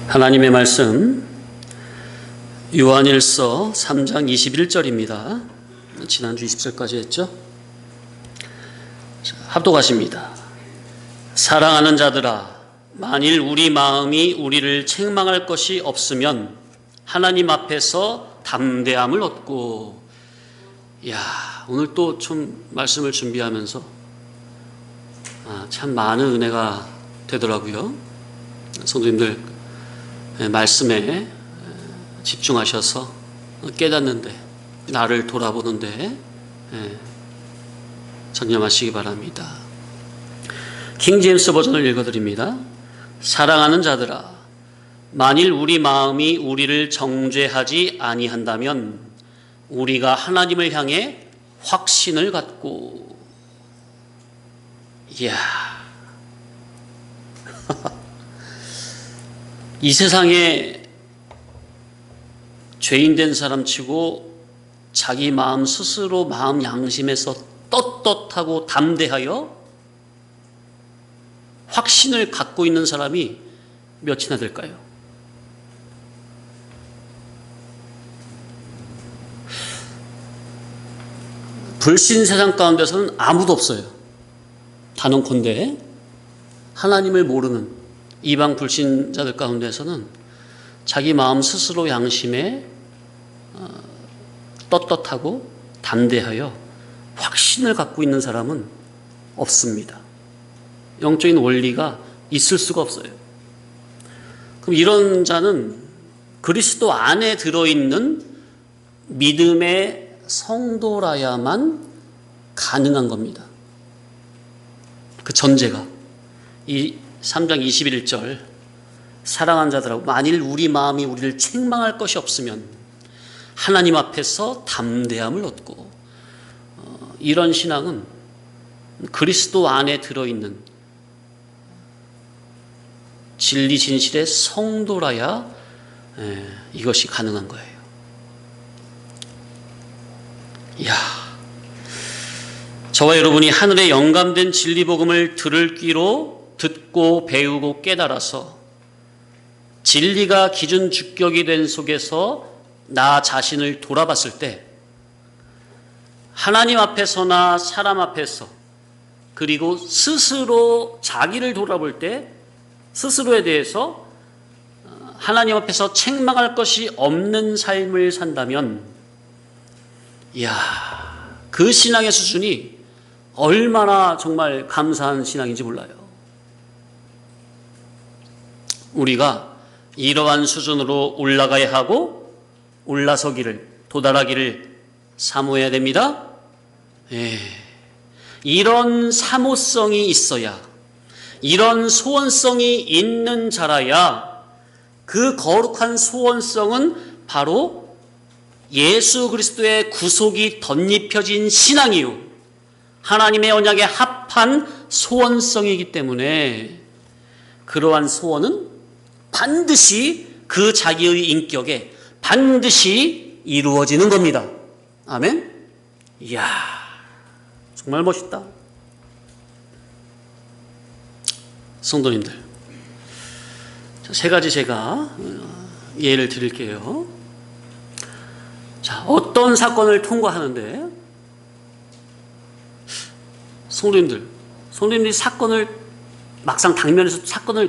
하나님의 말씀 요한일서 3장 21절입니다. 지난주 20절까지 했죠. 합독하십니다. 사랑하는 자들아, 만일 우리 마음이 우리를 책망할 것이 없으면 하나님 앞에서 담대함을 얻고. 오늘 또 좀 말씀을 준비하면서 참 많은 은혜가 되더라고요. 성도님들 말씀에 집중하셔서 깨닫는데, 나를 돌아보는데 전념하시기 바랍니다. 킹제임스 버전을 읽어드립니다. 사랑하는 자들아, 만일 우리 마음이 우리를 정죄하지 아니한다면 우리가 하나님을 향해 확신을 갖고. 이 세상에 죄인된 사람 치고 자기 마음 스스로 마음 양심에서 떳떳하고 담대하여 확신을 갖고 있는 사람이 몇이나 될까요? 불신 세상 가운데서는 아무도 없어요. 단언컨대 하나님을 모르는 이방 불신자들 가운데서는 자기 마음 스스로 양심에 떳떳하고 담대하여 확신을 갖고 있는 사람은 없습니다. 영적인 원리가 있을 수가 없어요. 그럼 이런 자는 그리스도 안에 들어있는 믿음의 성도라야만 가능한 겁니다. 그 전제가 이 3장 21절 사랑하는 자들하고 만일 우리 마음이 우리를 책망할 것이 없으면 하나님 앞에서 담대함을 얻고. 이런 신앙은 그리스도 안에 들어있는 진리 진실의 성도라야 이것이 가능한 거예요. 저와 여러분이 하늘에 영감된 진리 복음을 들을 귀로 듣고 배우고 깨달아서 진리가 기준 주격이 된 속에서 나 자신을 돌아봤을 때 하나님 앞에서나 사람 앞에서, 그리고 스스로 자기를 돌아볼 때 스스로에 대해서 하나님 앞에서 책망할 것이 없는 삶을 산다면 그 신앙의 수준이 얼마나 정말 감사한 신앙인지 몰라요. 우리가 이러한 수준으로 올라가야 하고 도달하기를 사모해야 됩니다. 이런 사모성이 있어야, 이런 소원성이 있는 자라야 그 거룩한 소원성은 바로 예수 그리스도의 구속이 덧입혀진 신앙이요, 하나님의 언약에 합한 소원성이기 때문에 그러한 소원은 반드시 그 자기의 인격에 반드시 이루어지는 겁니다. 아멘? 정말 멋있다. 성도님들, 세 가지 제가 예를 드릴게요. 어떤 사건을 통과하는데 성도님들이 사건을 막상 당면에서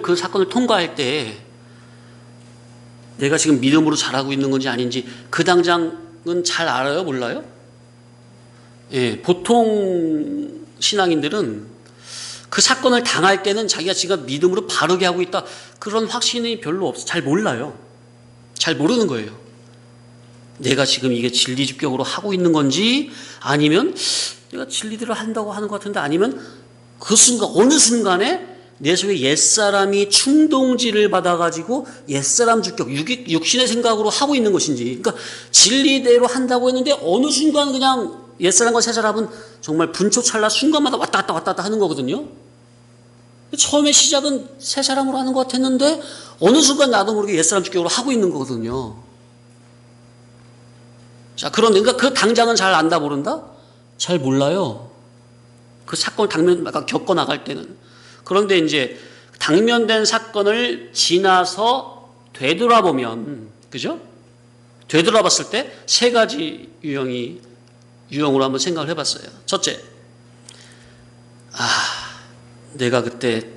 그 사건을 통과할 때 내가 지금 믿음으로 잘하고 있는 건지 아닌지 그 당장은 잘 알아요? 몰라요? 보통 신앙인들은 그 사건을 당할 때는 자기가 지금 믿음으로 바르게 하고 있다, 그런 확신이 별로 없어. 잘 몰라요. 잘 모르는 거예요. 내가 지금 이게 진리주격으로 하고 있는 건지, 아니면 내가 진리대로 한다고 하는 것 같은데, 아니면 그 순간, 어느 순간에 내 속에 옛사람이 충동질을 받아가지고 옛사람 주격, 육신의 생각으로 하고 있는 것인지. 그러니까 진리대로 한다고 했는데 어느 순간 그냥 옛사람과 새사람은 정말 분초찰나 순간마다 왔다 갔다 하는 거거든요. 처음에 시작은 새사람으로 하는 것 같았는데 어느 순간 나도 모르게 옛사람 주격으로 하고 있는 거거든요. 그런데 그 당장은 잘 안다 모른다? 잘 몰라요. 그 사건을 겪어 나갈 때는. 그런데 이제 당면된 사건을 지나서 되돌아보면, 그죠? 되돌아봤을 때 세 가지 유형으로 한번 생각을 해봤어요. 첫째, 내가 그때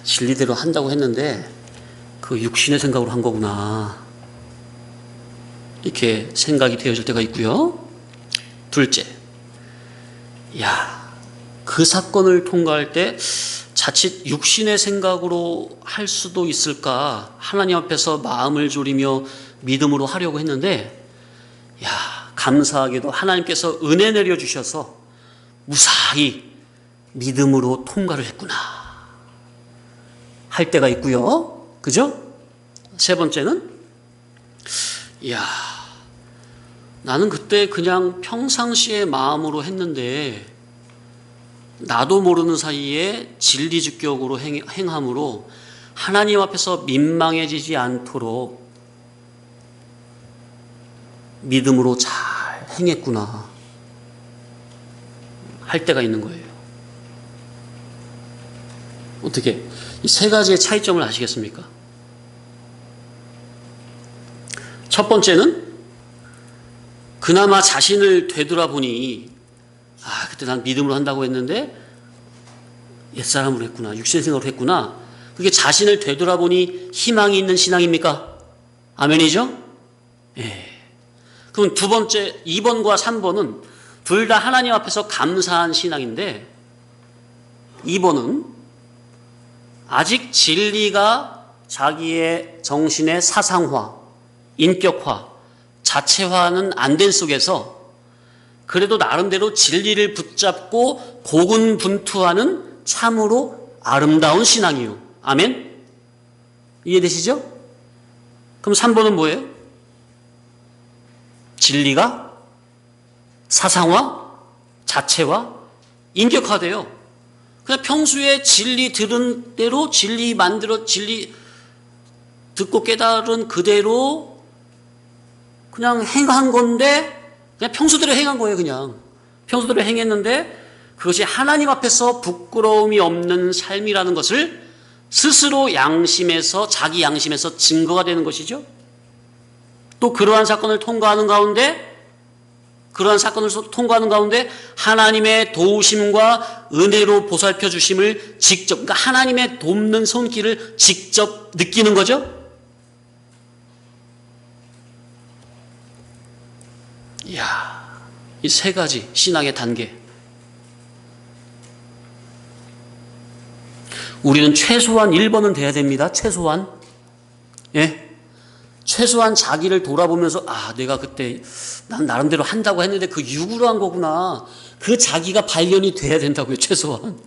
진리대로 한다고 했는데 그 육신의 생각으로 한 거구나, 이렇게 생각이 되어질 때가 있고요. 둘째, 그 사건을 통과할 때 자칫 육신의 생각으로 할 수도 있을까, 하나님 앞에서 마음을 졸이며 믿음으로 하려고 했는데 감사하게도 하나님께서 은혜 내려주셔서 무사히 믿음으로 통과를 했구나 할 때가 있고요. 그죠? 세 번째는 나는 그때 그냥 평상시의 마음으로 했는데 나도 모르는 사이에 진리주격으로 행함으로 하나님 앞에서 민망해지지 않도록 믿음으로 잘 행했구나 할 때가 있는 거예요. 어떻게 이 세 가지의 차이점을 아시겠습니까? 첫 번째는 그나마 자신을 되돌아보니 그때 난 믿음으로 한다고 했는데 옛사람으로 했구나, 육신의 생각으로 했구나. 그게 자신을 되돌아보니 희망이 있는 신앙입니까? 아멘이죠? 그럼 두 번째 2번과 3번은 둘 다 하나님 앞에서 감사한 신앙인데, 2번은 아직 진리가 자기의 정신의 사상화, 인격화, 자체화는 안 된 속에서 그래도 나름대로 진리를 붙잡고 고군분투하는 참으로 아름다운 신앙이요. 아멘? 이해되시죠? 그럼 3번은 뭐예요? 진리가 사상화, 자체화, 인격화돼요. 그냥 평소에 진리 들은 대로, 진리 듣고 깨달은 그대로 그냥 행한 건데, 그냥 평소대로 행한 거예요. 그냥 평소대로 행했는데 그것이 하나님 앞에서 부끄러움이 없는 삶이라는 것을 스스로 자기 양심에서 증거가 되는 것이죠. 또 그러한 사건을 통과하는 가운데 하나님의 도우심과 은혜로 보살펴 주심을 직접, 그러니까 하나님의 돕는 손길을 직접 느끼는 거죠. 이 세 가지 신앙의 단계. 우리는 최소한 1번은 돼야 됩니다. 최소한. 최소한 자기를 돌아보면서 내가 그때 난 나름대로 한다고 했는데 그 육으로 한 거구나. 그 자기가 발견이 돼야 된다고요. 최소한.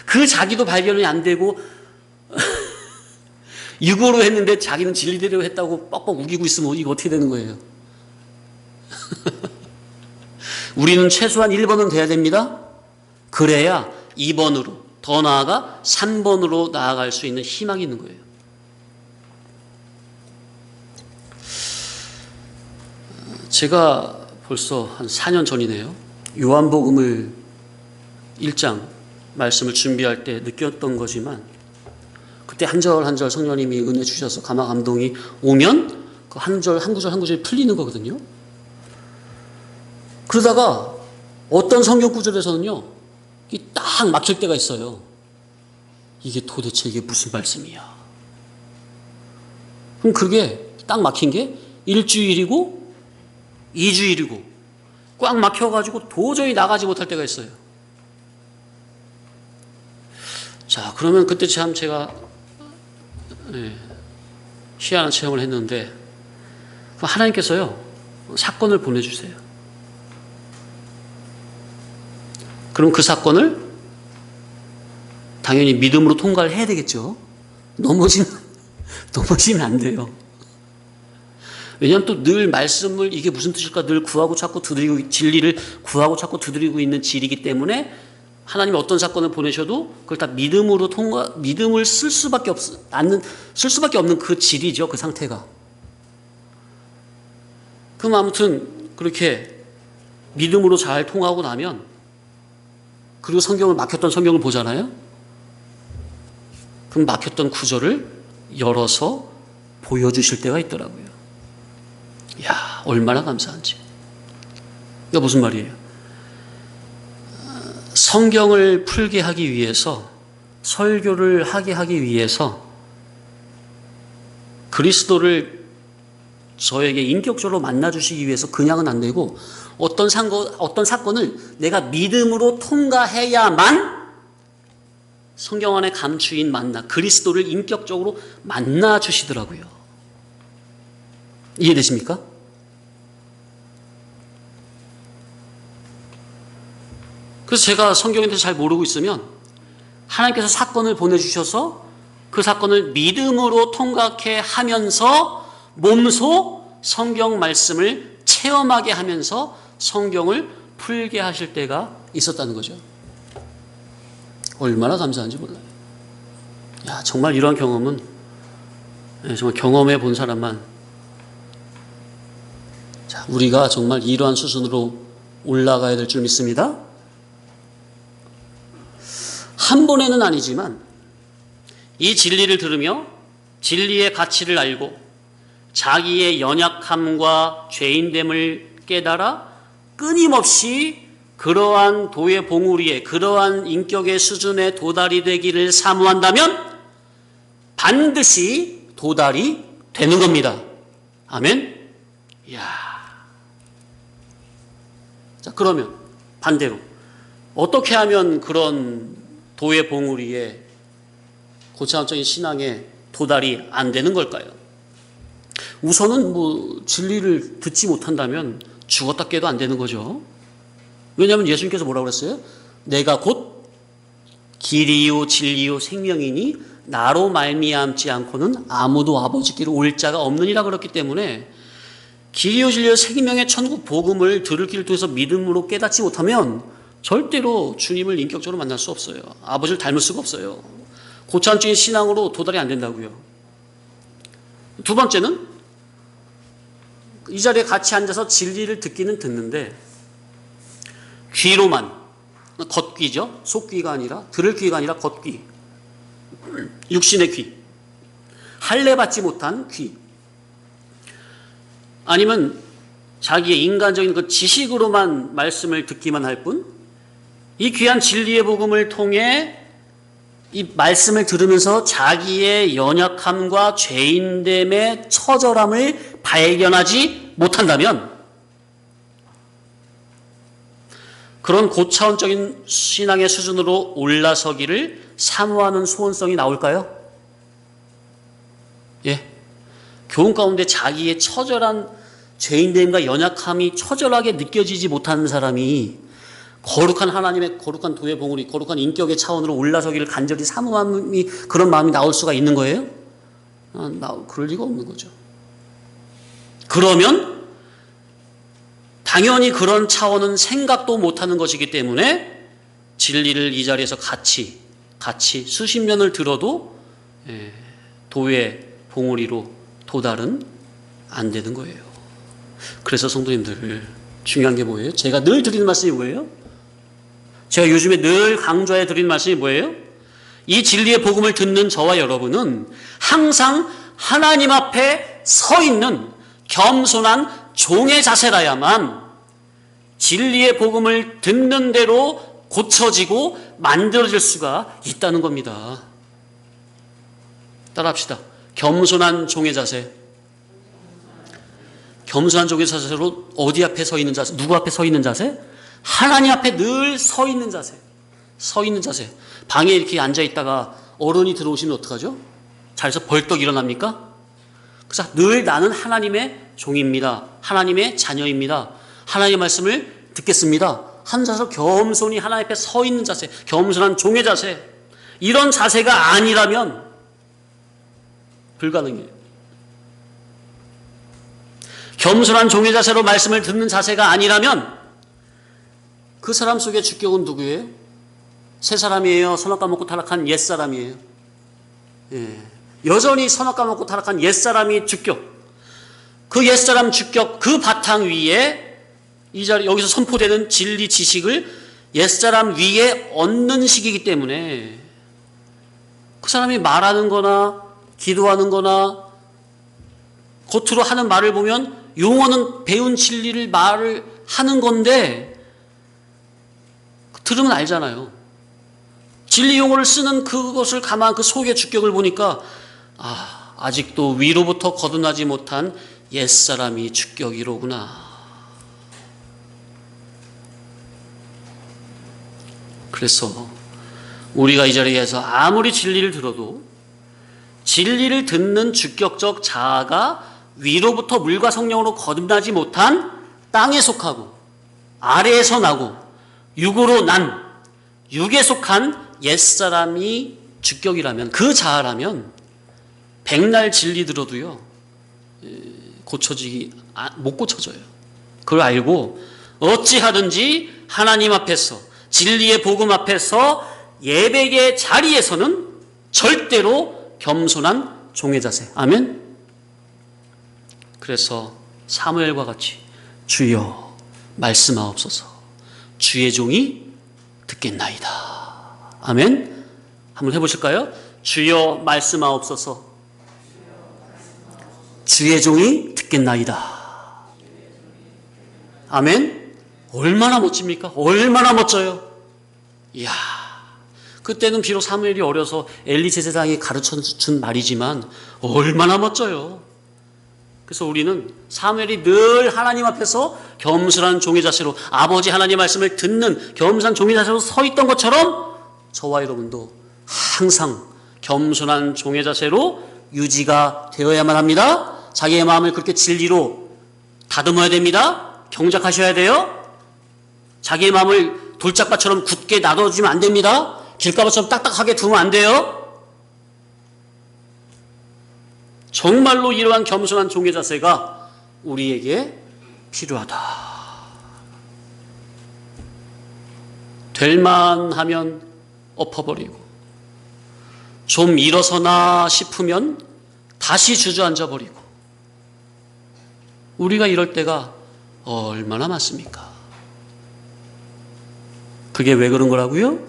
그 자기도 발견이 안 되고 육으로 했는데 자기는 진리대로 했다고 뻑뻑 우기고 있으면 이거 어떻게 되는 거예요? 우리는 최소한 1번은 돼야 됩니다. 그래야 2번으로, 더 나아가 3번으로 나아갈 수 있는 희망이 있는 거예요. 제가 벌써 한 4년 전이네요. 요한복음을 1장 말씀을 준비할 때 느꼈던 거지만, 그때 한 절 한 절 성령님이 은혜 주셔서 감화 감동이 오면 그 한 구절 풀리는 거거든요. 그러다가 어떤 성경 구절에서는요, 딱 막힐 때가 있어요. 이게 도대체 무슨 말씀이야? 그럼 그게 딱 막힌 게 1주일이고 2주일이고 꽉 막혀가지고 도저히 나가지 못할 때가 있어요. 자, 그러면 그때 참 제가 희한한 체험을 했는데, 하나님께서요 사건을 보내주세요. 그럼 그 사건을 당연히 믿음으로 통과를 해야 되겠죠. 넘어지면 안 돼요. 왜냐하면 또 늘 말씀을 이게 무슨 뜻일까 늘 구하고 찾고 두드리고, 진리를 구하고 찾고 두드리고 있는 질이기 때문에 하나님이 어떤 사건을 보내셔도 그걸 다 믿음을 쓸 수밖에 없는 그 질이죠. 그 상태가. 그럼 아무튼 그렇게 믿음으로 잘 통하고 나면, 그리고 막혔던 성경을 보잖아요. 그럼 막혔던 구절을 열어서 보여주실 때가 있더라고요. 이야, 얼마나 감사한지. 이게 무슨 말이에요? 성경을 풀게 하기 위해서, 설교를 하게 하기 위해서 그리스도를 저에게 인격적으로 만나주시기 위해서 그냥은 안 되고, 어떤 사건을 내가 믿음으로 통과해야만 성경 안에 감추인 만나, 그리스도를 인격적으로 만나주시더라고요. 이해되십니까? 그래서 제가 성경에 대해서 잘 모르고 있으면 하나님께서 사건을 보내주셔서 그 사건을 믿음으로 통과해 하면서 몸소 성경 말씀을 체험하게 하면서 성경을 풀게 하실 때가 있었다는 거죠. 얼마나 감사한지 몰라요. 야, 정말 이러한 경험은 정말 경험해 본 사람만, 자, 우리가 정말 이러한 수준으로 올라가야 될 줄 믿습니다. 한 번에는 아니지만 이 진리를 들으며 진리의 가치를 알고 자기의 연약함과 죄인됨을 깨달아 끊임없이 그러한 도의 봉우리에, 그러한 인격의 수준에 도달이 되기를 사모한다면 반드시 도달이 되는 겁니다. 아멘? 이야. 자, 그러면 반대로 어떻게 하면 그런 도의 봉우리에, 고차원적인 신앙에 도달이 안 되는 걸까요? 우선은 진리를 듣지 못한다면 죽었다 깨도 안 되는 거죠. 왜냐하면 예수님께서 뭐라고 그랬어요? 내가 곧 길이요 진리요 생명이니 나로 말미암지 않고는 아무도 아버지께로 올 자가 없느니라 그랬기 때문에, 길이요 진리요 생명의 천국 복음을 들을 길을 통해서 믿음으로 깨닫지 못하면 절대로 주님을 인격적으로 만날 수 없어요. 아버지를 닮을 수가 없어요. 고차원적인 신앙으로 도달이 안 된다고요. 두 번째는 이 자리에 같이 앉아서 진리를 듣기는 듣는데 귀로만, 겉귀죠. 속귀가 아니라, 들을 귀가 아니라 겉귀, 육신의 귀, 할례 받지 못한 귀, 아니면 자기의 인간적인 그 지식으로만 말씀을 듣기만 할 뿐, 이 귀한 진리의 복음을 통해 이 말씀을 들으면서 자기의 연약함과 죄인됨의 처절함을 발견하지 못한다면 그런 고차원적인 신앙의 수준으로 올라서기를 사모하는 소원성이 나올까요? 예. 교훈 가운데 자기의 처절한 죄인됨과 연약함이 처절하게 느껴지지 못하는 사람이 거룩한 하나님의 거룩한 도의 봉우리, 거룩한 인격의 차원으로 올라서기를 간절히 사모함이, 그런 마음이 나올 수가 있는 거예요? 그럴 리가 없는 거죠. 그러면 당연히 그런 차원은 생각도 못하는 것이기 때문에 진리를 이 자리에서 같이 수십 년을 들어도 도의 봉우리로 도달은 안 되는 거예요. 그래서 성도님들, 중요한 게 뭐예요? 제가 늘 드리는 말씀이 뭐예요? 제가 요즘에 늘 강조해 드리는 말씀이 뭐예요? 이 진리의 복음을 듣는 저와 여러분은 항상 하나님 앞에 서 있는 겸손한 종의 자세라야만 진리의 복음을 듣는 대로 고쳐지고 만들어질 수가 있다는 겁니다. 따라합시다. 겸손한 종의 자세. 겸손한 종의 자세로 어디 앞에 서 있는 자세? 누구 앞에 서 있는 자세? 하나님 앞에 늘 서 있는 자세. 서 있는 자세. 방에 이렇게 앉아 있다가 어른이 들어오시면 어떡하죠? 자리에서 벌떡 일어납니까? 그래서 늘 나는 하나님의 종입니다. 하나님의 자녀입니다. 하나님의 말씀을 듣겠습니다. 한 자세로 겸손히 하나님 앞에 서 있는 자세. 겸손한 종의 자세. 이런 자세가 아니라면 불가능해요. 겸손한 종의 자세로 말씀을 듣는 자세가 아니라면 그 사람 속의 주격은 누구예요? 새 사람이에요? 선악과 먹고 타락한 옛사람이에요? 예. 여전히 선악과 먹고 타락한 옛사람이 주격. 그 옛사람 주격, 그 바탕 위에 이 자리, 여기서 선포되는 진리 지식을 옛사람 위에 얻는 시기이기 때문에 그 사람이 말하는 거나 기도하는 거나 겉으로 하는 말을 보면 용어는 배운 진리를 말을 하는 건데 들으면 알잖아요. 진리 용어를 쓰는 그것을 가만 그 속의 주격을 보니까 아직도 위로부터 거듭나지 못한 옛사람이 주격이로구나. 그래서 우리가 이 자리에서 아무리 진리를 들어도 진리를 듣는 주격적 자아가 위로부터 물과 성령으로 거듭나지 못한 땅에 속하고 아래에서 나고 육으로 난 육에 속한 옛사람이 주격이라면, 그 자아라면 백날 진리 들어도요 못 고쳐져요. 그걸 알고 어찌하든지 하나님 앞에서, 진리의 복음 앞에서 예배의 자리에서는 절대로 겸손한 종의 자세. 아멘. 그래서 사무엘과 같이 주여 말씀하옵소서, 주의 종이 듣겠나이다. 아멘. 한번 해보실까요? 주여 말씀하옵소서, 주의 종이 듣겠나이다. 아멘. 얼마나 멋집니까? 얼마나 멋져요. 이야, 그때는 비록 사무엘이 어려서 엘리 제사장이 가르쳐준 말이지만 얼마나 멋져요. 그래서 우리는 사무엘이 늘 하나님 앞에서 겸손한 종의 자세로, 아버지 하나님 말씀을 듣는 겸손한 종의 자세로 서 있던 것처럼 저와 여러분도 항상 겸손한 종의 자세로 유지가 되어야만 합니다. 자기의 마음을 그렇게 진리로 다듬어야 됩니다. 경작하셔야 돼요. 자기의 마음을 돌짝밭처럼 굳게 놔둬주면 안 됩니다. 길가밭처럼 딱딱하게 두면 안 돼요. 정말로 이러한 겸손한 종의 자세가 우리에게 필요하다. 될만하면 엎어버리고, 좀 일어서나 싶으면 다시 주저앉아 버리고, 우리가 이럴 때가 얼마나 많습니까? 그게 왜 그런 거라고요?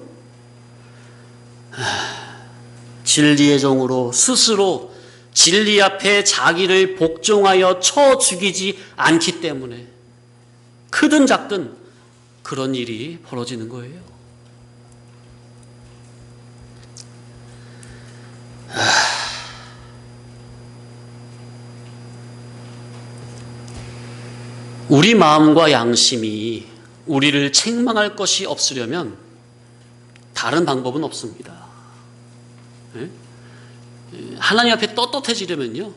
진리의 종으로 스스로 진리 앞에 자기를 복종하여 쳐 죽이지 않기 때문에 크든 작든 그런 일이 벌어지는 거예요. 우리 마음과 양심이 우리를 책망할 것이 없으려면 다른 방법은 없습니다. 하나님 앞에 떳떳해지려면요,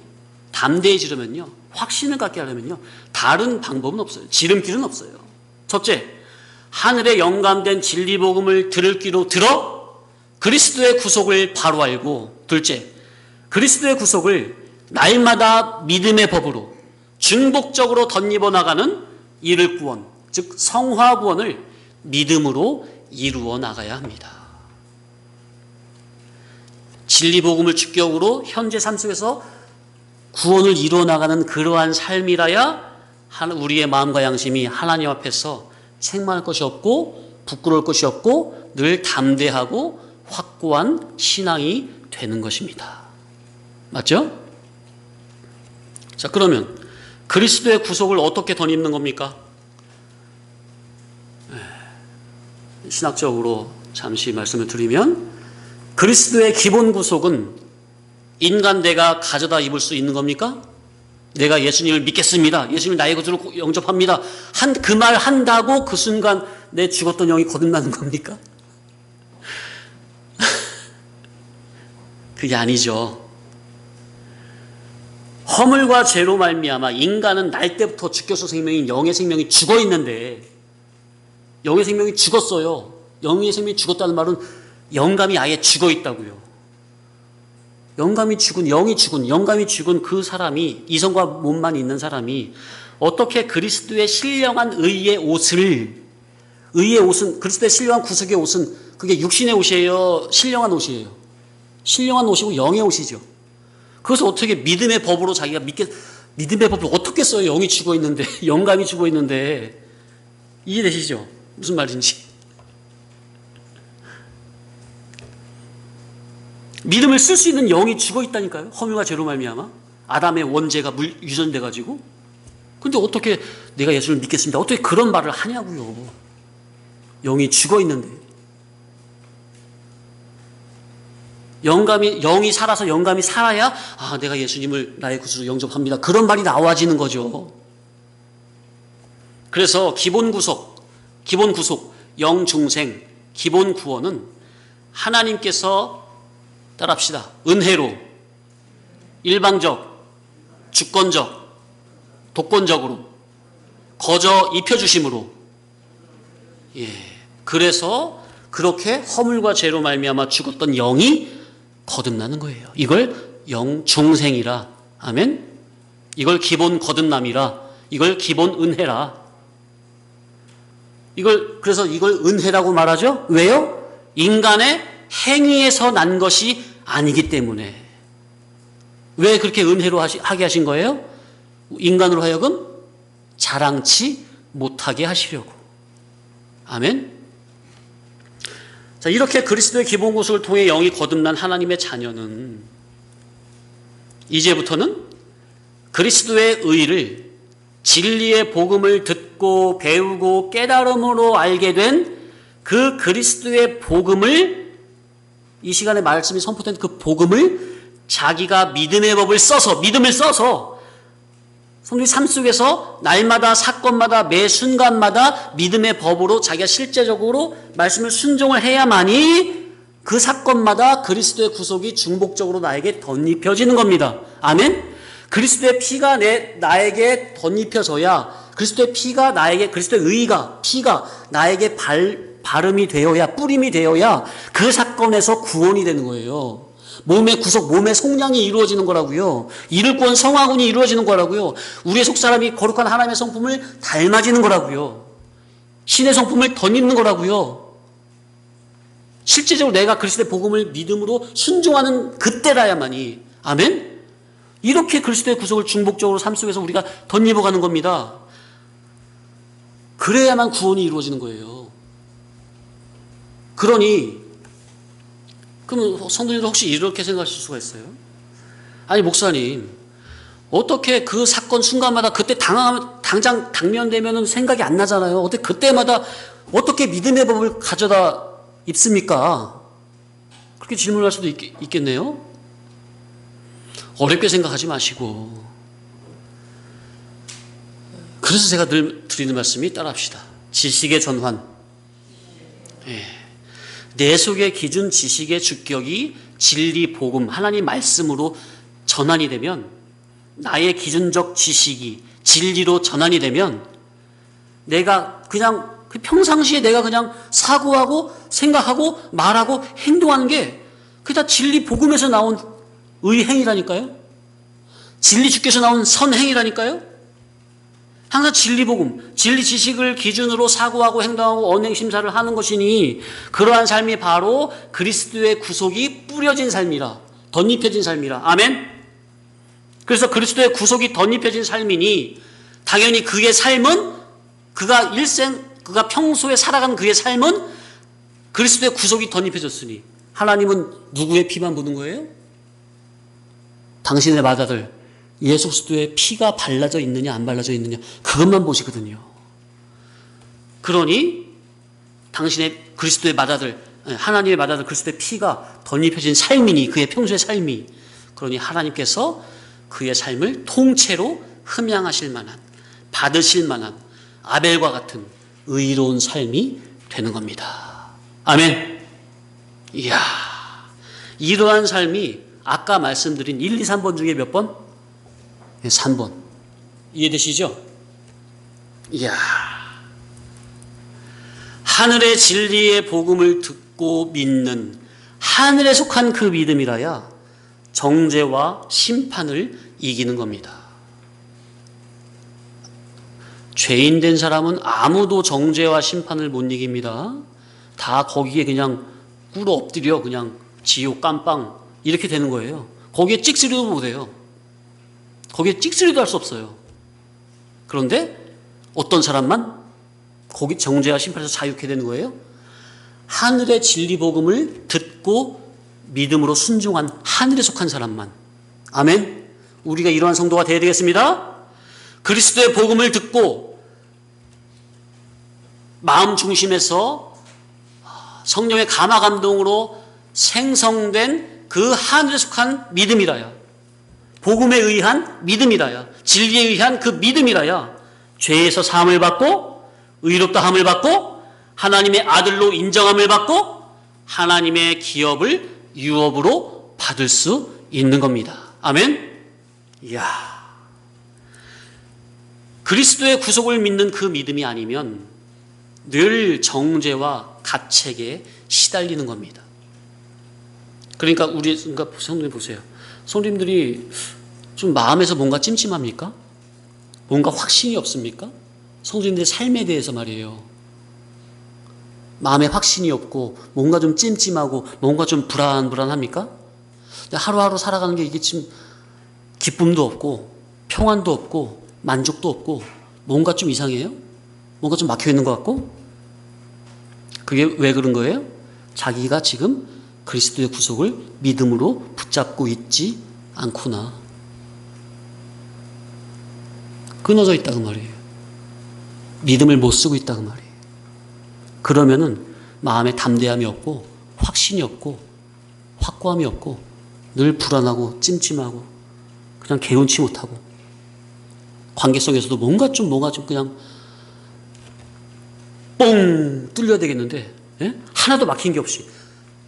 담대해지려면요, 확신을 갖게 하려면요, 다른 방법은 없어요. 지름길은 없어요. 첫째, 하늘에 영감된 진리 복음을 들을 귀로 들어 그리스도의 구속을 바로 알고, 둘째, 그리스도의 구속을 날마다 믿음의 법으로 중복적으로 덧입어 나가는 이를 구원, 즉 성화 구원을 믿음으로 이루어 나가야 합니다. 진리 복음을 주격으로 현재 삶 속에서 구원을 이루어 나가는 그러한 삶이라야 우리의 마음과 양심이 하나님 앞에서 책망할 것이 없고 부끄러울 것이 없고 늘 담대하고 확고한 신앙이 되는 것입니다. 맞죠? 자, 그러면 그리스도의 구속을 어떻게 덧입는 겁니까? 신학적으로 잠시 말씀을 드리면, 그리스도의 기본 구속은 인간 내가 가져다 입을 수 있는 겁니까? 내가 예수님을 믿겠습니다, 예수님을 나의 구주로 영접합니다, 그 말 한다고 그 순간 내 죽었던 영이 거듭나는 겁니까? 그게 아니죠. 허물과 죄로 말미암아 인간은 날 때부터 주께서 생명인 영의 생명이 죽어 있는데, 영의 생명이 죽었어요. 영의 생명이 죽었다는 말은 영감이 아예 죽어 있다고요. 영감이 죽은, 영이 죽은, 영감이 죽은 그 사람이, 이성과 몸만 있는 사람이 어떻게 그리스도의 신령한 의의 옷은, 그리스도의 신령한 구속의 옷은 그게 육신의 옷이에요, 신령한 옷이에요? 신령한 옷이고 영의 옷이죠. 그것을 어떻게 믿음의 법으로 자기가 믿음의 법을 어떻게 써요? 영이 죽어 있는데, 영감이 죽어 있는데. 이해되시죠? 무슨 말인지. 믿음을 쓸 수 있는 영이 죽어 있다니까요. 허물과 죄로 말미암아 아담의 원죄가 유전돼 가지고. 근데 어떻게 내가 예수를 믿겠습니다, 어떻게 그런 말을 하냐고요. 영이 죽어 있는데. 영이 살아서 영감이 살아야 내가 예수님을 나의 구주로 영접합니다, 그런 말이 나와지는 거죠. 그래서 기본 구속, 영중생, 기본 구원은 하나님께서 따라합시다. 은혜로, 일방적, 주권적, 독권적으로 거저 입혀주심으로, 그래서 그렇게 허물과 죄로 말미암아 죽었던 영이 거듭나는 거예요. 이걸 영중생이라. 아멘. 이걸 기본 거듭남이라. 이걸 기본 은혜라. 그래서 이걸 은혜라고 말하죠. 왜요? 인간의 행위에서 난 것이 아니기 때문에. 왜 그렇게 은혜로 하게 하신 거예요? 인간으로 하여금 자랑치 못하게 하시려고. 아멘. 자, 이렇게 그리스도의 기본 구속을 통해 영이 거듭난 하나님의 자녀는 이제부터는 그리스도의 의를, 진리의 복음을 듣고 배우고 깨달음으로 알게 된 그 그리스도의 복음을, 이 시간에 말씀이 선포된 그 복음을 자기가 믿음의 법을 써서, 믿음을 써서 성도의 삶 속에서 날마다, 사건마다, 매 순간마다 믿음의 법으로 자기가 실제적으로 말씀을 순종을 해야만이 그 사건마다 그리스도의 구속이 중복적으로 나에게 덧입혀지는 겁니다. 아멘? 그리스도의 피가 나에게 덧입혀져야, 그리스도의 피가 나에게, 그리스도의 의가, 피가 나에게 발음이 되어야, 뿌림이 되어야 그 사건에서 구원이 되는 거예요. 몸의 구속, 몸의 속량이 이루어지는 거라고요. 이를 구원 성화군이 이루어지는 거라고요. 우리의 속사람이 거룩한 하나님의 성품을 닮아지는 거라고요. 신의 성품을 덧입는 거라고요. 실제적으로 내가 그리스도의 복음을 믿음으로 순종하는 그때라야만이, 아멘? 이렇게 그리스도의 구속을 중복적으로 삶 속에서 우리가 덧입어가는 겁니다. 그래야만 구원이 이루어지는 거예요. 그러니 그럼 성도님들 혹시 이렇게 생각하실 수가 있어요? 아니 목사님, 어떻게 그 사건 순간마다 그때 당장 당면되면 생각이 안 나잖아요. 어떻게 그때마다 어떻게 믿음의 법을 가져다 입습니까? 그렇게 질문할 수도 있겠네요. 어렵게 생각하지 마시고, 그래서 제가 늘 드리는 말씀이 따라합시다. 지식의 전환. 내 속의 기준 지식의 주격이 진리, 복음, 하나님 말씀으로 전환이 되면, 나의 기준적 지식이 진리로 전환이 되면, 내가 그냥 평상시에 내가 그냥 사고하고 생각하고 말하고 행동하는 게 그게 다 진리, 복음에서 나온 의행이라니까요. 진리 주께서 나온 선행이라니까요. 항상 진리, 복음, 진리 지식을 기준으로 사고하고 행동하고 언행 심사를 하는 것이니, 그러한 삶이 바로 그리스도의 구속이 뿌려진 삶이라, 덧입혀진 삶이라. 아멘. 그래서 그리스도의 구속이 덧입혀진 삶이니 당연히 그의 삶은, 그가 평소에 살아간 그의 삶은 그리스도의 구속이 덧입혀졌으니, 하나님은 누구의 피만 보는 거예요? 당신의 맏아들 예수 그리스도의 피가 발라져 있느냐 안 발라져 있느냐, 그것만 보시거든요. 그러니 당신의 그리스도의 맏아들, 하나님의 맏아들 그리스도의 피가 덧입혀진 삶이니, 그의 평소의 삶이, 그러니 하나님께서 그의 삶을 통째로 흠양하실 만한, 받으실 만한 아벨과 같은 의로운 삶이 되는 겁니다. 아멘. 이야, 이러한 삶이 아까 말씀드린 1, 2, 3번 중에 몇 번? 3번. 이해되시죠? 이야, 하늘의 진리의 복음을 듣고 믿는, 하늘에 속한 그 믿음이라야 정죄와 심판을 이기는 겁니다. 죄인 된 사람은 아무도 정죄와 심판을 못 이깁니다. 다 거기에 그냥 꿇어 엎드려 그냥 지옥 깜빵 이렇게 되는 거예요. 거기에 찍소리도 못해요. 거기에 찍소리도 할 수 없어요. 그런데 어떤 사람만 거기 정죄와 심판에서 자유케 되는 거예요? 하늘의 진리 복음을 듣고 믿음으로 순종한 하늘에 속한 사람만. 아멘. 우리가 이러한 성도가 되어야 되겠습니다. 그리스도의 복음을 듣고 마음 중심에서 성령의 감화 감동으로 생성된 그 하늘에 속한 믿음이라야, 복음에 의한 믿음이라야, 진리에 의한 그 믿음이라야 죄에서 사함을 받고 의롭다함을 받고 하나님의 아들로 인정함을 받고 하나님의 기업을 유업으로 받을 수 있는 겁니다. 아멘. 이야, 그리스도의 구속을 믿는 그 믿음이 아니면 늘 정죄와 가책에 시달리는 겁니다. 그러니까 성도님 보세요. 성도님들이 좀 마음에서 뭔가 찜찜합니까? 뭔가 확신이 없습니까? 성도님들의 삶에 대해서 말이에요. 마음에 확신이 없고 뭔가 좀 찜찜하고 뭔가 좀 불안합니까? 하루하루 살아가는 게 이게 지금 기쁨도 없고 평안도 없고 만족도 없고 뭔가 좀 이상해요? 뭔가 좀 막혀 있는 것 같고? 그게 왜 그런 거예요? 자기가 지금 그리스도의 구속을 믿음으로 붙잡고 있지 않구나. 끊어져 있다고 말이에요. 믿음을 못 쓰고 있다고 말이에요. 그러면은 마음에 담대함이 없고 확신이 없고 확고함이 없고 늘 불안하고 찜찜하고 그냥 개운치 못하고 관계 속에서도 뭔가 좀 그냥 뻥 뚫려야 되겠는데, 예? 하나도 막힌 게 없이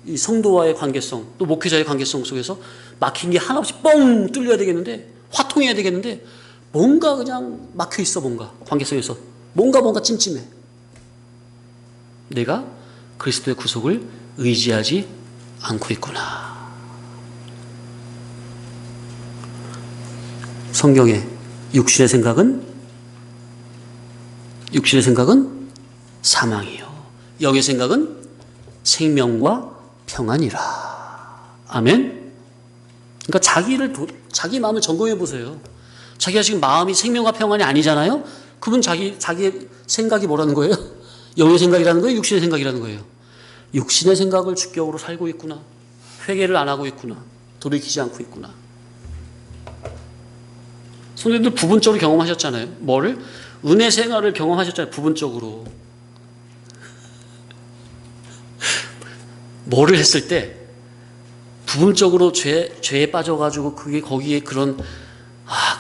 이 성도와의 관계성 또 목회자의 관계성 속에서 막힌 게 하나 없이 뻥 뚫려야 되겠는데, 화통해야 되겠는데 뭔가 그냥 막혀 있어. 뭔가 관계성에서 뭔가 찜찜해. 내가 그리스도의 구속을 의지하지 않고 있구나. 성경에 육신의 생각은 사망이요 영의 생각은 생명과 평안이라. 아멘. 그러니까 자기 마음을 점검해 보세요. 자기가 지금 마음이 생명과 평안이 아니잖아요. 그분 자기의 생각이 뭐라는 거예요? 영의 생각이라는 거예요? 육신의 생각이라는 거예요? 육신의 생각을 주격으로 살고 있구나. 회개를 안 하고 있구나. 돌이키지 않고 있구나. 성도님들 부분적으로 경험하셨잖아요. 뭐를? 은혜 생활을 경험하셨잖아요. 부분적으로. 뭐를 했을 때 부분적으로 죄에 빠져가지고 그게 거기에 그런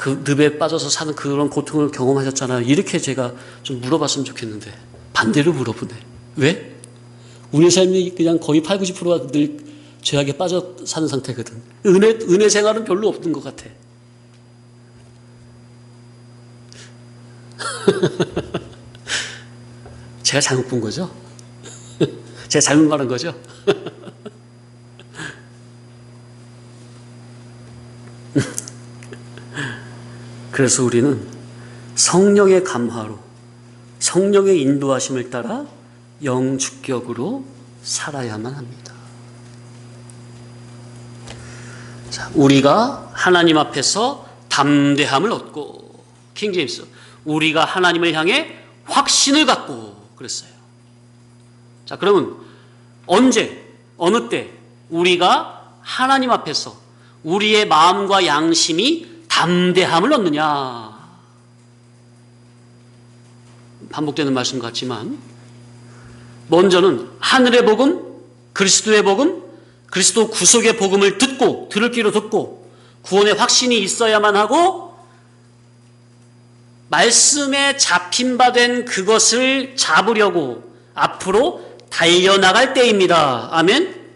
그 늪에 빠져서 사는 그런 고통을 경험하셨잖아요. 이렇게 제가 좀 물어봤으면 좋겠는데 반대로 물어보네. 왜? 우리 삶이 그냥 거의 8, 90%가 늘 죄악에 빠져 사는 상태거든. 은혜 생활은 별로 없는 것 같아. 제가 잘못 본 거죠? 제가 잘못 말한 거죠? 그래서 우리는 성령의 감화로 성령의 인도하심을 따라 영주격으로 살아야만 합니다. 자, 우리가 하나님 앞에서 담대함을 얻고, 킹제임스, 우리가 하나님을 향해 확신을 갖고 그랬어요. 자, 그러면 언제, 어느 때 우리가 하나님 앞에서 우리의 마음과 양심이 담대함을 얻느냐? 반복되는 말씀 같지만 먼저는 하늘의 복음, 그리스도의 복음, 그리스도 구속의 복음을 들을 귀로 듣고 구원의 확신이 있어야만 하고, 말씀에 잡힌 바 된 그것을 잡으려고 앞으로 달려나갈 때입니다. 아멘.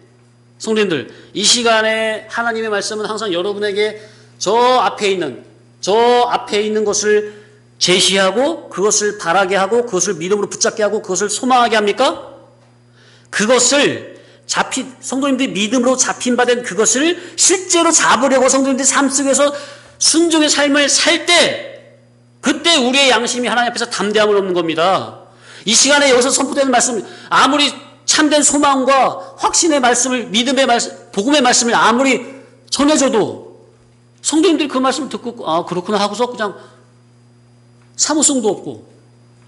성도님들, 이 시간에 하나님의 말씀은 항상 여러분에게 저 앞에 있는 것을 제시하고 그것을 바라게 하고 그것을 믿음으로 붙잡게 하고 그것을 소망하게 합니까? 그것을 성도님들이 믿음으로 잡힌 바 된 그것을 실제로 잡으려고 성도님들이 삶 속에서 순종의 삶을 살 때, 그때 우리의 양심이 하나님 앞에서 담대함을 얻는 겁니다. 이 시간에 여기서 선포되는 말씀, 아무리 참된 소망과 확신의 말씀을, 믿음의 말씀, 복음의 말씀을 아무리 전해줘도 성도님들이 그 말씀을 듣고 그렇구나 하고서 그냥 사무성도 없고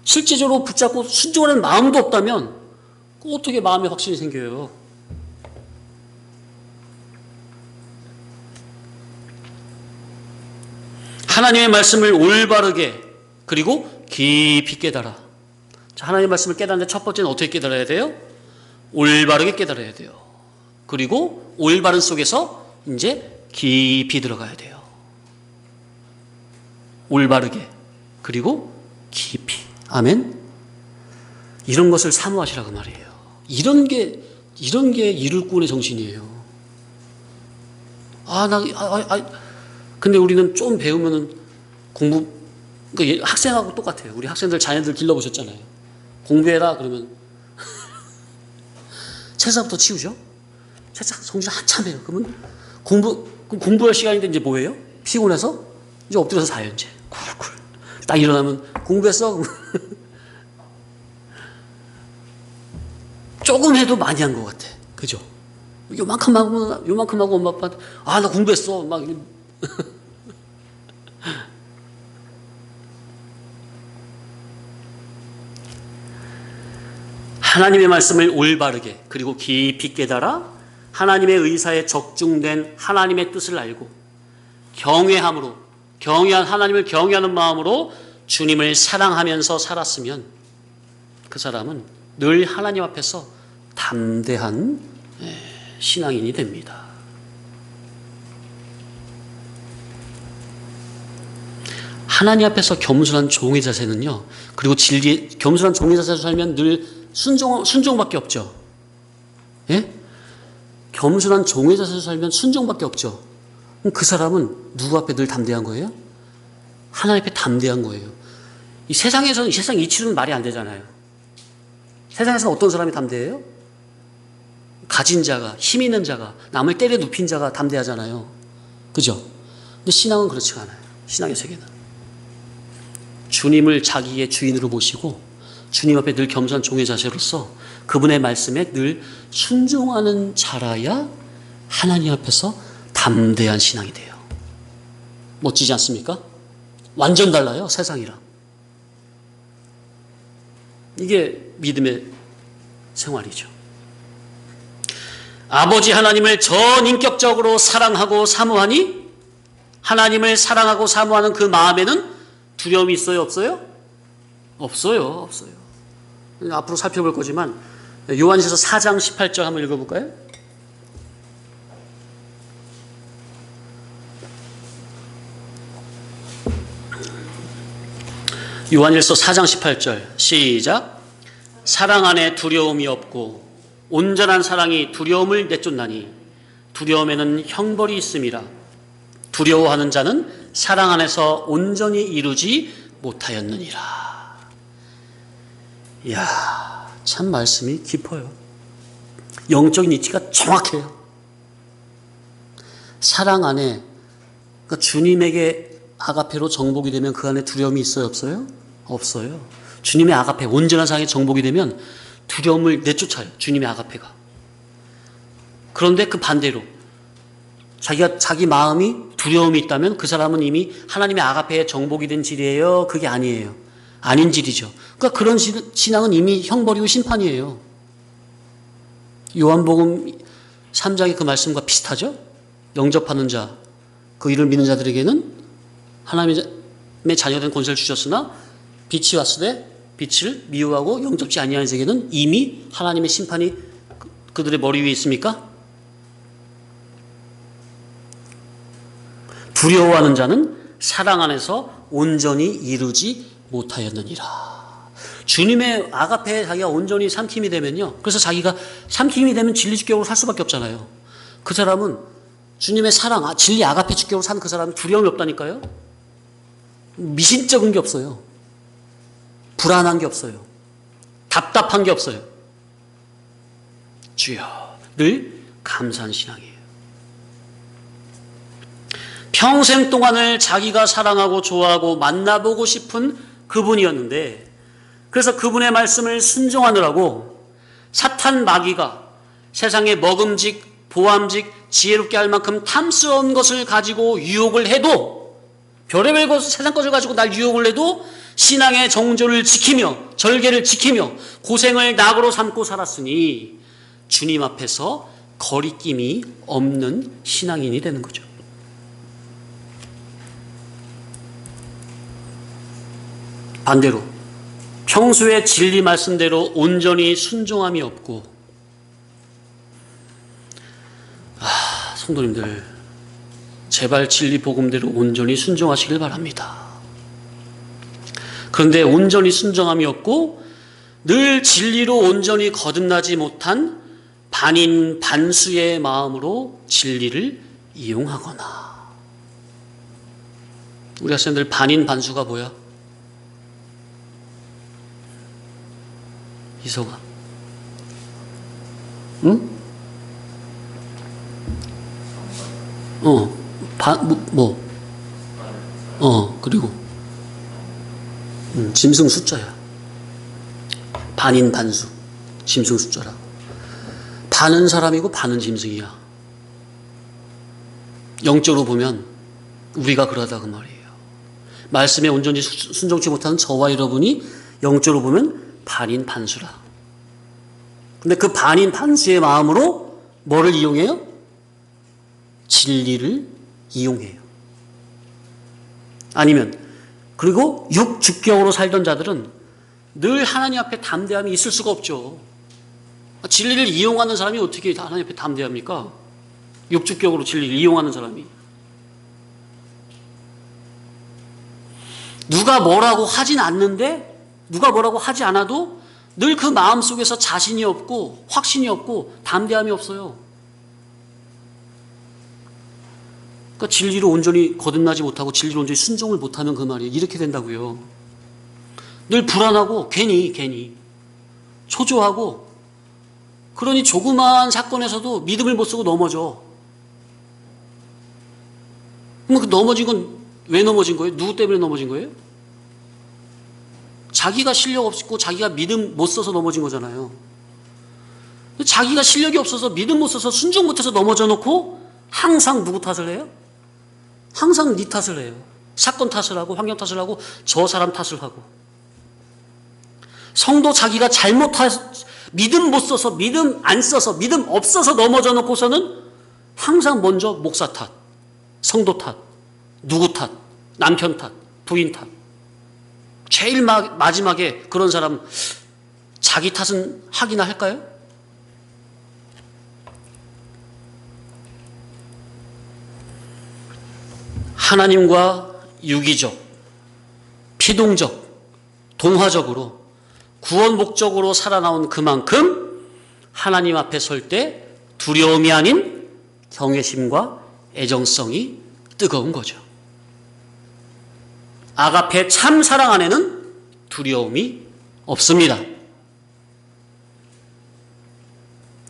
실제적으로 붙잡고 순종하는 마음도 없다면 어떻게 마음에 확신이 생겨요? 하나님의 말씀을 올바르게 그리고 깊이 깨달아. 자, 하나님의 말씀을 깨닫는데 첫 번째는 어떻게 깨달아야 돼요? 올바르게 깨달아야 돼요. 그리고 올바른 속에서 이제 깊이 들어가야 돼요. 올바르게 그리고 깊이. 아멘. 이런 것을 사모하시라고 말이에요. 이런 게 이룰꾼의 정신이에요. 근데 우리는 좀 배우면은 그러니까 학생하고 똑같아요. 우리 학생들 자녀들 길러보셨잖아요. 공부해라 그러면 책상부터 치우죠. 책상 성질 한참 해요. 그러면 공부할 시간인데 이제 뭐예요? 피곤해서 이제 엎드려서 자요. 이제 쿨쿨 딱 일어나면 공부했어? 조금 해도 많이 한 것 같아. 그죠? 요만큼 하고 엄마 아빠한테 나 공부했어. 막 하나님의 말씀을 올바르게 그리고 깊이 깨달아 하나님의 의사에 적중된 하나님의 뜻을 알고 하나님을 경외하는 마음으로 주님을 사랑하면서 살았으면 그 사람은 늘 하나님 앞에서 담대한 신앙인이 됩니다. 하나님 앞에서 겸손한 종의 자세는요. 그리고 겸손한 종의 자세로 살면 늘 순종밖에 없죠. 예? 겸손한 종의 자세로 살면 순종밖에 없죠. 그럼 그 사람은 누구 앞에 늘 담대한 거예요? 하나님 앞에 담대한 거예요. 이 세상 이치로는 말이 안 되잖아요. 세상에서는 어떤 사람이 담대해요? 가진 자가, 힘 있는 자가, 남을 때려 눕힌 자가 담대하잖아요. 그죠? 근데 신앙은 그렇지가 않아요. 신앙의 세계는. 주님을 자기의 주인으로 모시고 주님 앞에 늘 겸손한 종의 자세로서 그분의 말씀에 늘 순종하는 자라야 하나님 앞에서 담대한 신앙이 돼요. 멋지지 않습니까? 완전 달라요, 세상이랑. 이게 믿음의 생활이죠. 아버지 하나님을 전인격적으로 사랑하고 사모하니 하나님을 사랑하고 사모하는 그 마음에는 두려움이 있어요, 없어요? 없어요. 앞으로 살펴볼 거지만 요한일서 4장 18절 한번 읽어볼까요? 요한일서 4장 18절 시작. 사랑 안에 두려움이 없고 온전한 사랑이 두려움을 내쫓나니 두려움에는 형벌이 있음이라. 두려워하는 자는 사랑 안에서 온전히 이루지 못하였느니라. 이야, 참 말씀이 깊어요. 영적인 이치가 정확해요. 사랑 안에, 그러니까 주님에게 아가페로 정복이 되면 그 안에 두려움이 있어요, 없어요? 없어요. 주님의 아가페, 온전한 사랑에 정복이 되면 두려움을 내쫓아요, 주님의 아가페가. 그런데 그 반대로 자기 마음이 두려움이 있다면 그 사람은 이미 하나님의 아가페에 정복이 된 질이에요? 그게 아니에요. 아닌 질이죠. 그러니까 그런 신앙은 이미 형벌이고 심판이에요. 요한복음 3장의 그 말씀과 비슷하죠? 영접하는 자, 그 이를 믿는 자들에게는 하나님의 자녀된 권세를 주셨으나 빛이 왔으되 빛을 미워하고 영접지 아니하는 자에게는 이미 하나님의 심판이 그들의 머리 위에 있습니까? 두려워하는 자는 사랑 안에서 온전히 이루지 못하였느니라. 주님의 아가페에 자기가 온전히 삼킴이 되면요. 그래서 자기가 삼킴이 되면 진리 주격으로 살 수밖에 없잖아요. 그 사람은 주님의 사랑, 진리 아가페 주격으로 사는 그 사람은 두려움이 없다니까요. 미신적인 게 없어요. 불안한 게 없어요. 답답한 게 없어요. 주여, 늘 감사한 신앙이에요. 평생 동안을 자기가 사랑하고 좋아하고 만나보고 싶은 그분이었는데, 그래서 그분의 말씀을 순종하느라고 사탄 마귀가 세상에 먹음직, 보암직, 지혜롭게 할 만큼 탐스러운 것을 가지고 유혹을 해도, 별의별 것, 세상 것을 가지고 날 유혹을 해도 신앙의 정조를 지키며 절개를 지키며 고생을 낙으로 삼고 살았으니 주님 앞에서 거리낌이 없는 신앙인이 되는 거죠. 반대로 평소에 진리 말씀대로 온전히 순종함이 없고, 성도님들 제발 진리 복음대로 온전히 순종하시길 바랍니다. 그런데 온전히 순종함이 없고 늘 진리로 온전히 거듭나지 못한 반인 반수의 마음으로 진리를 이용하거나. 우리 학생들 반인 반수가 뭐야? 이성아, 응? 그리고 짐승 숫자야. 반인 반수, 짐승 숫자라. 반은 사람이고 반은 짐승이야. 영적으로 보면 우리가 그러다 그 말이에요. 말씀에 온전히 순종치 못하는 저와 여러분이 영적으로 보면 반인 반수라. 근데 그 반인 반수의 마음으로 뭐를 이용해요? 진리를 이용해요. 아니면 그리고 육주격으로 살던 자들은 늘 하나님 앞에 담대함이 있을 수가 없죠. 진리를 이용하는 사람이 어떻게 하나님 앞에 담대합니까? 육주격으로 진리를 이용하는 사람이. 누가 뭐라고 하진 않는데, 누가 뭐라고 하지 않아도 늘 그 마음속에서 자신이 없고 확신이 없고 담대함이 없어요. 그러니까 진리로 온전히 거듭나지 못하고 진리로 온전히 순종을 못하면 그 말이에요. 이렇게 된다고요. 늘 불안하고 괜히 초조하고, 그러니 조그마한 사건에서도 믿음을 못 쓰고 넘어져. 그럼 그 넘어진 건 왜 넘어진 거예요? 누구 때문에 넘어진 거예요? 자기가 실력 없고 자기가 믿음 못 써서 넘어진 거잖아요. 자기가 실력이 없어서 믿음 못 써서 순종 못해서 넘어져 놓고 항상 누구 탓을 해요? 항상 네 탓을 해요. 사건 탓을 하고 환경 탓을 하고 저 사람 탓을 하고. 성도 자기가 믿음 못 써서, 믿음 안 써서, 믿음 없어서 넘어져 놓고서는 항상 먼저 목사 탓, 성도 탓, 누구 탓, 남편 탓, 부인 탓. 제일 마지막에 그런 사람 자기 탓은 하기나 할까요? 하나님과 유기적, 피동적, 동화적으로 구원 목적으로 살아나온 그만큼 하나님 앞에 설 때 두려움이 아닌 경외심과 애정성이 뜨거운 거죠. 아가페 참 사랑 안에는 두려움이 없습니다.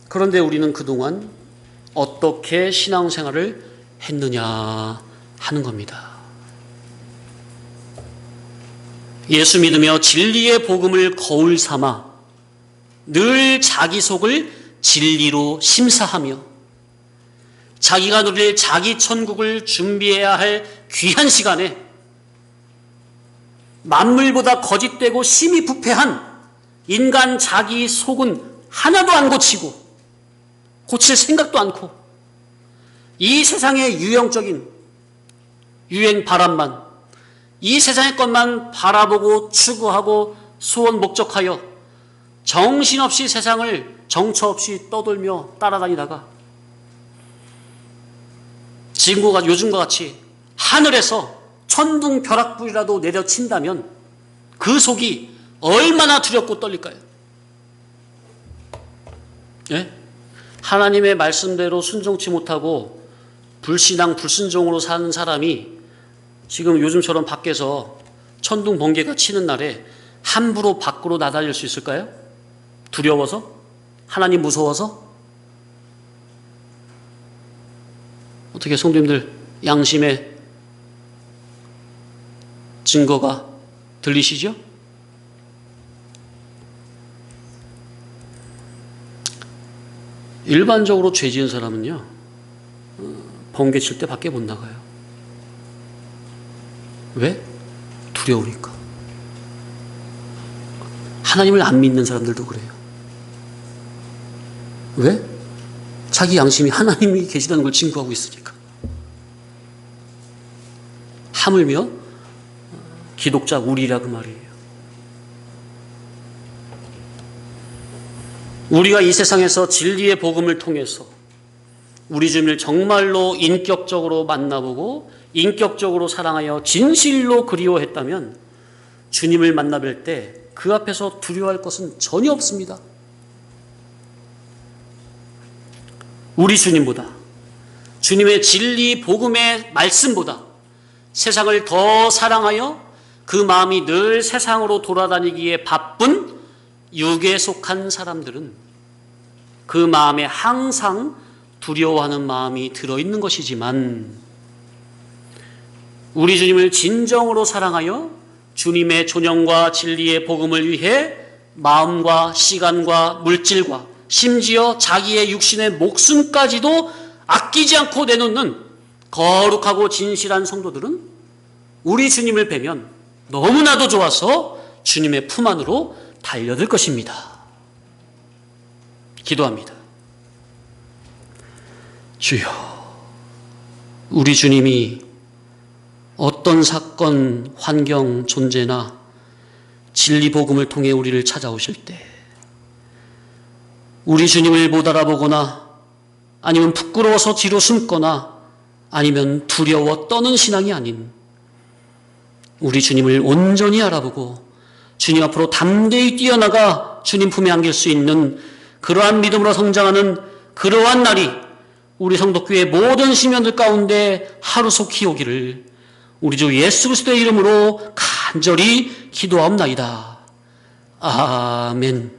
그런데 우리는 그동안 어떻게 신앙생활을 했느냐 하는 겁니다. 예수 믿으며 진리의 복음을 거울 삼아 늘 자기 속을 진리로 심사하며 자기가 누릴 자기 천국을 준비해야 할 귀한 시간에 만물보다 거짓되고 심히 부패한 인간 자기 속은 하나도 안 고치고 고칠 생각도 않고 이 세상의 유형적인 유행 바람만, 이 세상의 것만 바라보고 추구하고 소원 목적하여 정신없이 세상을 정처 없이 떠돌며 따라다니다가 지금과 요즘과 같이 하늘에서 천둥 벼락불이라도 내려친다면 그 속이 얼마나 두렵고 떨릴까요? 예? 하나님의 말씀대로 순종치 못하고 불신앙 불순종으로 사는 사람이 지금 요즘처럼 밖에서 천둥 번개가 치는 날에 함부로 밖으로 나다닐 수 있을까요? 두려워서? 하나님 무서워서? 어떻게 성도님들 양심의 증거가 들리시죠? 일반적으로 죄 지은 사람은요, 번개 칠 때 밖에 못 나가요. 왜? 두려우니까. 하나님을 안 믿는 사람들도 그래요. 왜? 자기 양심이 하나님이 계시다는 걸 증거하고 있으니까. 하물며 기독자 우리라 그 말이에요. 우리가 이 세상에서 진리의 복음을 통해서 우리 주님을 정말로 인격적으로 만나보고 인격적으로 사랑하여 진실로 그리워했다면 주님을 만나뵐 때 그 앞에서 두려워할 것은 전혀 없습니다. 우리 주님보다, 주님의 진리 복음의 말씀보다 세상을 더 사랑하여 그 마음이 늘 세상으로 돌아다니기에 바쁜 육에 속한 사람들은 그 마음에 항상 두려워하는 마음이 들어있는 것이지만, 우리 주님을 진정으로 사랑하여 주님의 존영과 진리의 복음을 위해 마음과 시간과 물질과 심지어 자기의 육신의 목숨까지도 아끼지 않고 내놓는 거룩하고 진실한 성도들은 우리 주님을 뵈면 너무나도 좋아서 주님의 품 안으로 달려들 것입니다. 기도합니다. 주여, 우리 주님이 어떤 사건, 환경, 존재나 진리 복음을 통해 우리를 찾아오실 때 우리 주님을 못 알아보거나 아니면 부끄러워서 뒤로 숨거나 아니면 두려워 떠는 신앙이 아닌 우리 주님을 온전히 알아보고 주님 앞으로 담대히 뛰어나가 주님 품에 안길 수 있는 그러한 믿음으로 성장하는 그러한 날이 우리 성도교회 모든 시민들 가운데 하루속히 오기를 우리 주 예수 그리스도의 이름으로 간절히 기도하옵나이다. 아멘.